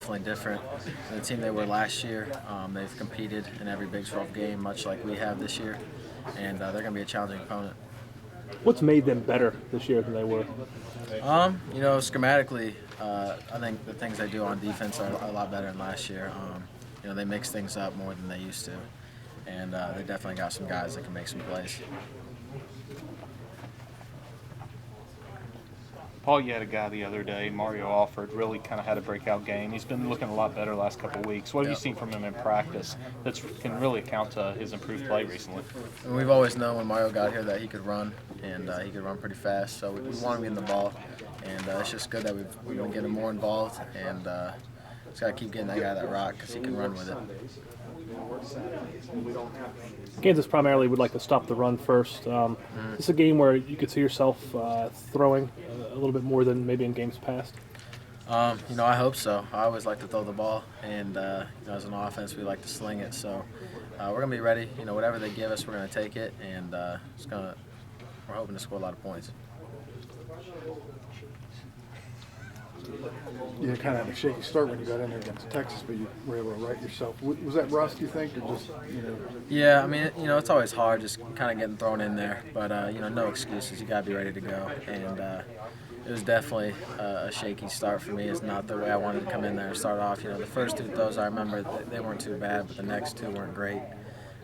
Definitely different than the team they were last year. They've competed in every Big 12 game, much like we have this year, and they're going to be a challenging opponent. What's made them better this year than they were? Schematically, I think the things they do on defense are a lot better than last year. They mix things up more than they used to, and they definitely got some guys that can make some plays. Paul, you had a guy the other day, Mario Alford, really kind of had a breakout game. He's been looking a lot better the last couple of weeks. What have you seen from him in practice that can really account to his improved play recently? And we've always known when Mario got here that he could run, and he could run pretty fast. So we want him in the ball, and it's just good that we've been getting more involved, and just got to keep getting that guy that rock because he can run with it. Kansas primarily would like to stop the run first. Is this a game where you could see yourself throwing a little bit more than maybe in games past? I hope so. I always like to throw the ball, and as an offense, we like to sling it. So we're gonna be ready. Whatever they give us, we're gonna take it, and we're hoping to score a lot of points. You kind of had a shaky start when you got in there against Texas, but you were able to right yourself. Was that rust, you think, or just, Yeah, it's always hard just kind of getting thrown in there, but, no excuses. You got to be ready to go, and it was definitely a shaky start for me. It's not the way I wanted to come in there and start off. The first two throws I remember, they weren't too bad, but the next two weren't great,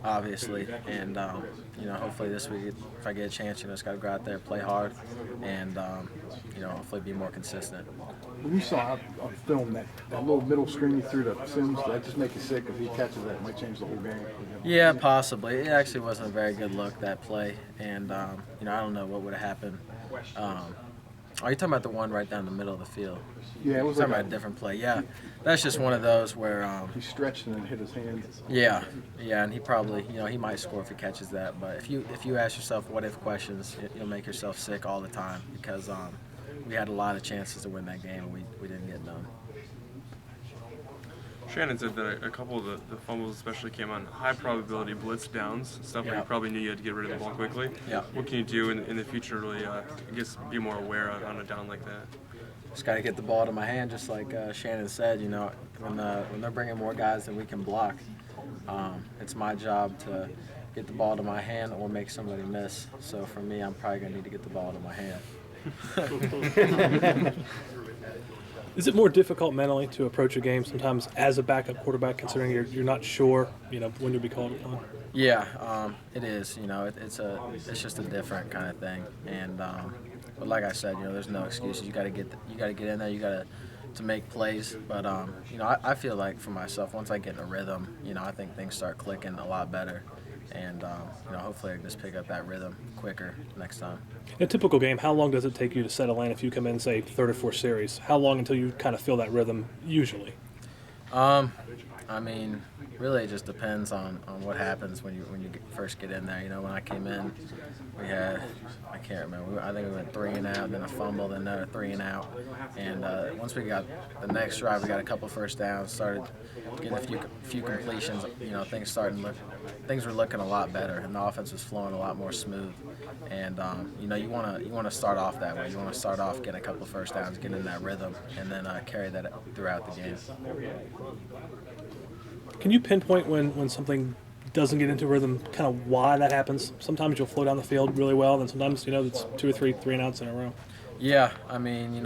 obviously, and, hopefully this week, if I get a chance, just got to go out there, play hard, and, hopefully be more consistent. when you saw on film that little middle screen you threw to Sims, did that just make you sick? If he catches that, it might change the whole game. Yeah, possibly. It actually wasn't a very good look, that play, and, I don't know what would have happened. Are you talking about the one right down the middle of the field? Yeah, it was talking like about a different play. Yeah, that's just one of those where he stretched and then hit his hand. yeah, and he probably, he might score if he catches that. But if you ask yourself what if questions, you'll make yourself sick all the time because we had a lot of chances to win that game and we didn't get none. Shannon said that a couple of the fumbles especially came on high probability blitz downs, stuff where you probably knew you had to get rid of the ball quickly. Yeah. What can you do in the future to really, be more aware on a down like that? Just got to get the ball to my hand, just like Shannon said. When they're bringing more guys than we can block, it's my job to get the ball to my hand or make somebody miss. So for me, I'm probably going to need to get the ball to my hand. Is it more difficult mentally to approach a game sometimes as a backup quarterback, considering you're not sure, when you'll be called upon? Yeah, it is. It's just a different kind of thing. And but like I said, there's no excuses. You got to get in there. You got to make plays. But I feel like for myself, once I get in a rhythm, I think things start clicking a lot better. And hopefully I can just pick up that rhythm quicker next time. In a typical game, how long does it take you to settle in if you come in, say, third or fourth series? How long until you kind of feel that rhythm usually? Really it just depends on what happens when you first get in there. When I came in, we had, I can't remember, I think we went 3 and out, then a fumble, then another 3 and out. And once we got the next drive, we got a couple first downs, started getting a few completions. Things were looking a lot better, and the offense was flowing a lot more smooth. And you want to start off that way. You want to start off getting a couple first downs, get in that rhythm, and then carry that throughout the game. Can you pinpoint when something doesn't get into rhythm, kind of why that happens? Sometimes you'll flow down the field really well, and then sometimes, it's 2 or 3 and outs in a row. Yeah,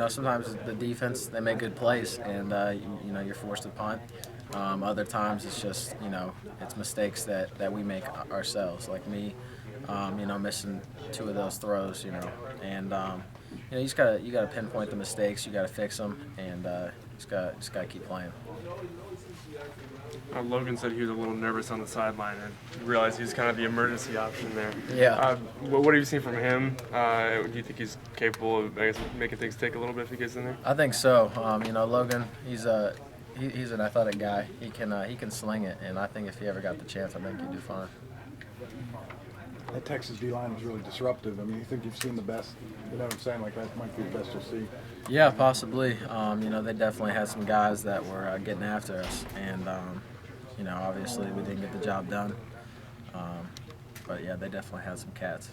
sometimes the defense, they make good plays, and, you're forced to punt. Other times it's just, it's mistakes that we make ourselves, like me, missing 2 of those throws, and, you just gotta pinpoint the mistakes, you gotta fix them, and just gotta keep playing. Logan said he was a little nervous on the sideline and realized he was kind of the emergency option there. Yeah. What have you seen from him? Do you think he's capable of, making things take a little bit if he gets in there? I think so. Logan, he's an athletic guy. He can sling it, and I think if he ever got the chance, I think he'd do fine. That Texas D-line was really disruptive. You think you've seen the best? You know what I'm saying? Like, that might be the best you'll see. Yeah, possibly. They definitely had some guys that were getting after us, and obviously we didn't get the job done. But yeah, they definitely had some cats.